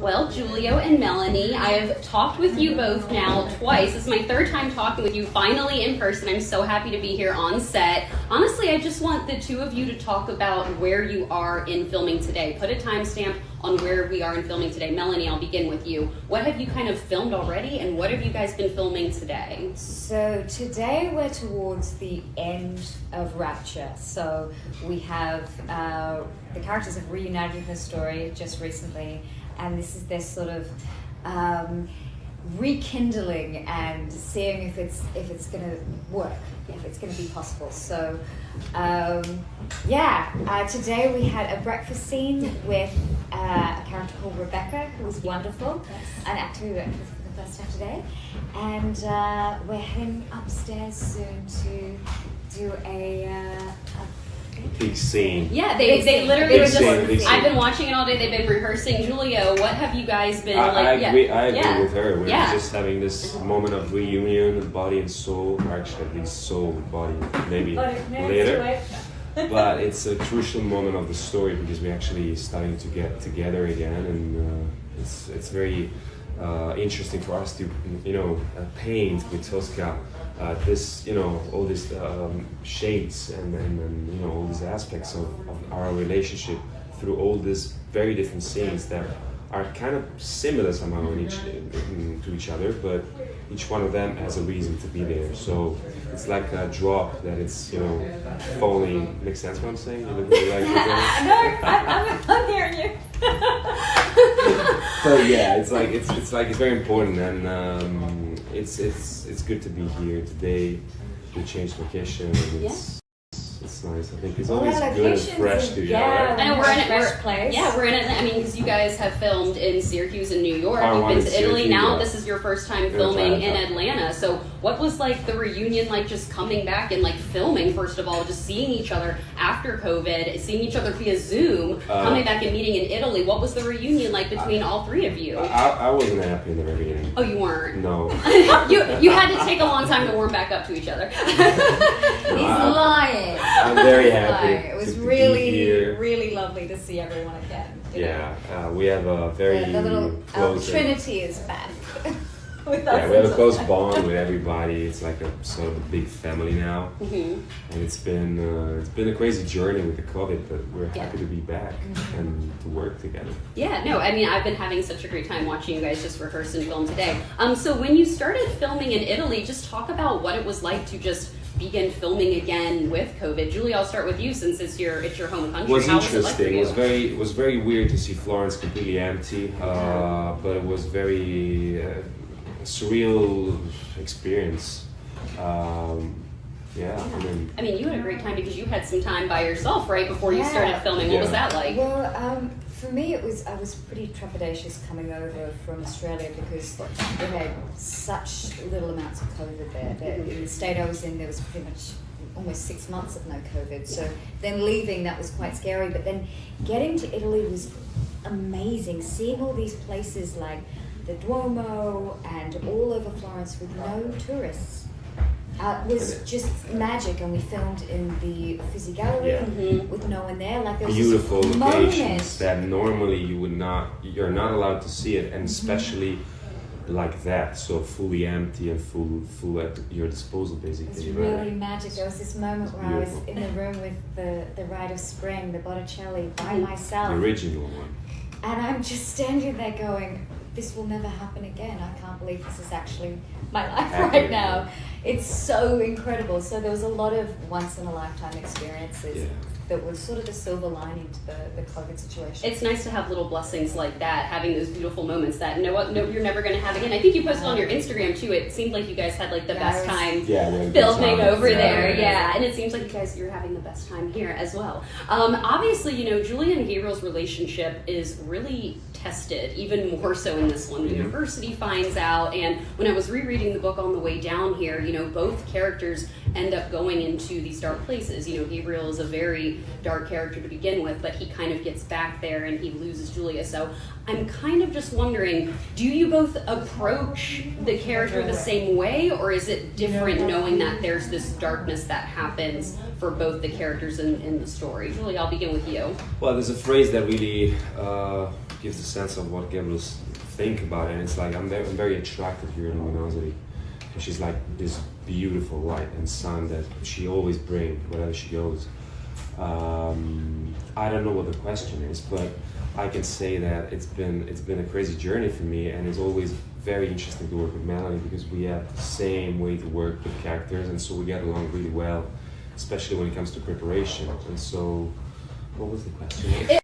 Well, Julio and Melanie, I have talked with you both now twice. This is my third time talking with you, finally in person. I'm so happy to be here on set. Honestly, I just want the two of you to talk about where you are in filming today. Put a timestamp on where we are in filming today. Melanie, I'll begin with you. What have you kind of filmed already, and what have you guys been filming today? So today we're towards the end of Rapture. So we have the characters have reunited in the story just recently, and this is their sort of rekindling and seeing if it's going to work, if it's going to be possible. So today we had a breakfast scene with a character called Rebecca, who was wonderful, an actor who worked with for the first time today, and we're heading upstairs soon to do a big scene. Yeah, they literally were just. I've been watching it all day. They've been rehearsing. Julio, what have you guys been like? I agree with her. We're just having this moment of reunion of body and soul. Actually, at least soul, body, maybe later. But it's a crucial moment of the story because we're actually starting to get together again, and it's very interesting for us to paint with Tosca. All these shades and all these aspects of our relationship through all these very different scenes that are kind of similar somehow to each other, but each one of them has a reason to be there. So it's like a drop that it's falling. Makes sense what I'm saying? You look really like I'm hearing you. So yeah, it's very important, and it's good to be here today. We changed location, and it's nice. I think it's always good and fresh to right? I know we're in it. Fresh place. Yeah, we're in it. I mean, because you guys have filmed in Syracuse and New York. You've been to Italy. Now this is your first time filming in Atlanta. So what was like the reunion like? Just coming back and like filming. First of all, just seeing each other after COVID, seeing each other via Zoom, coming back and meeting in Italy. What was the reunion like between all three of you? I wasn't happy in the very beginning. Oh, you weren't? No. you had to take a long time to warm back up to each other. He's lying. I'm very happy. It was to really, be here. really lovely to see everyone again. Yeah, we have a very the little close. Trinity is back. We have a close bond with everybody. It's like a sort of a big family now, and it's been a crazy journey with the COVID, but we're happy to be back and to work together. Yeah, no, I mean I've been having such a great time watching you guys just rehearse and film today. So when you started filming in Italy, just talk about what it was like to just begin filming again with COVID. Julie, I'll start with you since it's your home country. It was How interesting. Was it like for you? It was very weird to see Florence completely empty, but it was very surreal experience. I mean, you had a great time because you had some time by yourself right before you started filming. What was that like? Well, for me, I was pretty trepidatious coming over from Australia because we had such little amounts of COVID there. In the state I was in, there was pretty much almost 6 months of no COVID. So then leaving, that was quite scary. But then getting to Italy was amazing. Seeing all these places like the Duomo and all over Florence with no tourists was just magic. And we filmed in the Uffizi Gallery with no one there. Like there was beautiful locations that normally you're not allowed to see it, and especially like that, so fully empty and full at your disposal basically. It's really magic. There was this moment where I was in the room with the Rite of Spring, the Botticelli, by myself. The original one. And I'm just standing there going, this will never happen again. I can't believe this is actually my life right now. It's so incredible. So there was a lot of once-in-a-lifetime experiences that was sort of the silver lining to the COVID situation. It's nice to have little blessings like that, having those beautiful moments that you're never going to have again. I think you posted on your Instagram too. It seemed like you guys had like the best time filming over there. Yeah, and it seems like you're having the best time here as well. Obviously, Julia and Gabriel's relationship is really tested, even more so in this one. The university finds out, and when I was rereading the book on the way down here, both characters end up going into these dark places. Gabriel is a very dark character to begin with, but he kind of gets back there and he loses Julia. So I'm kind of just wondering, do you both approach the character the same way, or is it different knowing that there's this darkness that happens for both the characters in the story? Julia, I'll begin with you. Well, there's a phrase that really gives the sense of what Gabriel think about it. And it's like I'm very attracted here in Luminosity. And she's like this beautiful light and sun that she always brings wherever she goes. I don't know what the question is, but I can say that it's been a crazy journey for me, and it's always very interesting to work with Melanie because we have the same way to work with characters, and so we get along really well, especially when it comes to preparation. And so, what was the question?